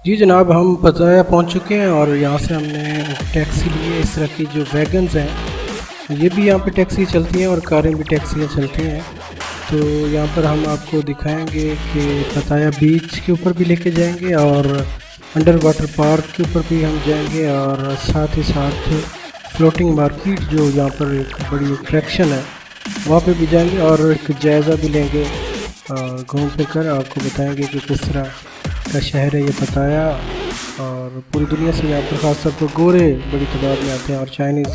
जी जनाब, हम पताया पहुंच चुके हैं और यहाँ से हमने टैक्सी ली है। इस तरह की जो वैगन्स हैं ये भी यहाँ पे टैक्सी चलती हैं और कारें भी टैक्सियाँ चलती हैं। तो यहाँ पर हम आपको दिखाएंगे कि पताया बीच के ऊपर भी लेके जाएंगे और अंडर वाटर पार्क के ऊपर भी हम जाएंगे और साथ ही साथ फ्लोटिंग मार्केट जो यहाँ पर एक बड़ी अट्रैक्शन है वहाँ पे भी जाएंगे और एक जायज़ा भी लेंगे और घूम फिर कर आपको बताएंगे कि किस तरह का शहर है ये पताया। और पूरी दुनिया से यहाँ पर ख़ासतौर पर गोरे बड़ी तादाद में आते हैं और चाइनीज़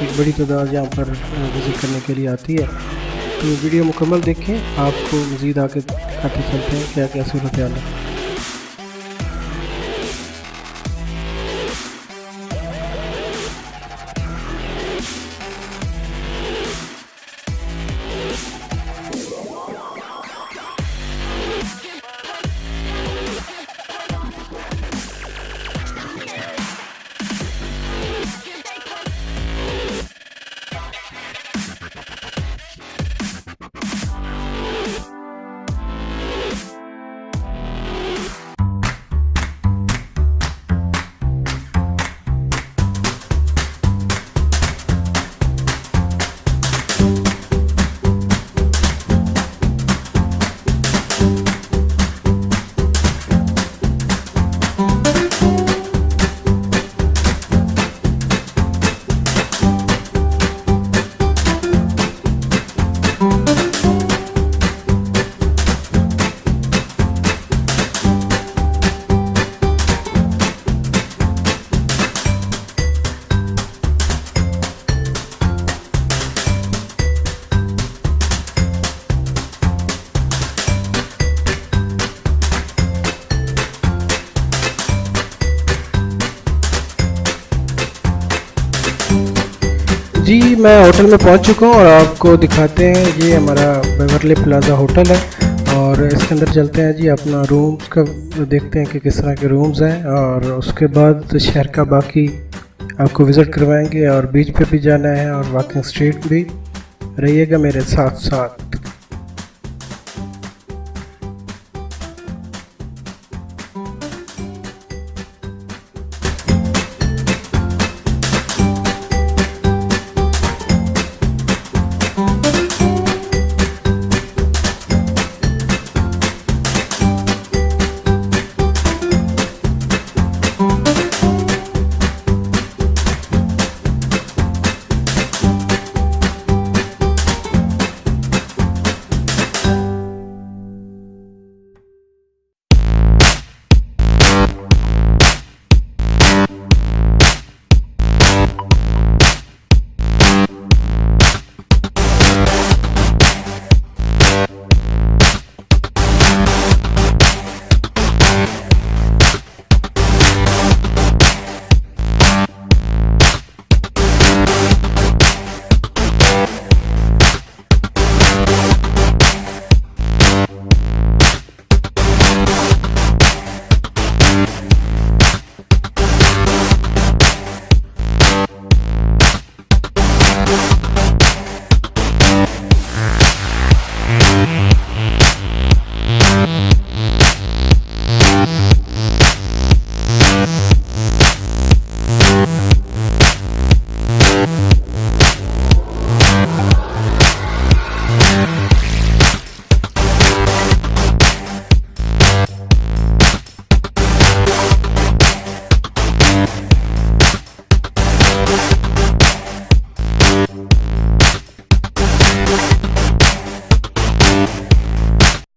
एक बड़ी तादाद यहाँ पर विज़िट करने के लिए आती है। तो वीडियो मुकम्मल देखें, आपको मज़ीद आगे दिखाते चलते हैं क्या क्या सूरत हाल है। जी मैं होटल में पहुंच चुका हूं और आपको दिखाते हैं ये हमारा बेवरली प्लाजा होटल है और इसके अंदर चलते हैं जी। अपना रूम्स का देखते हैं कि किस तरह के रूम्स हैं और उसके बाद शहर का बाकी आपको विज़िट करवाएंगे और बीच पे भी जाना है और वॉकिंग स्ट्रीट भी। रहिएगा मेरे साथ साथ।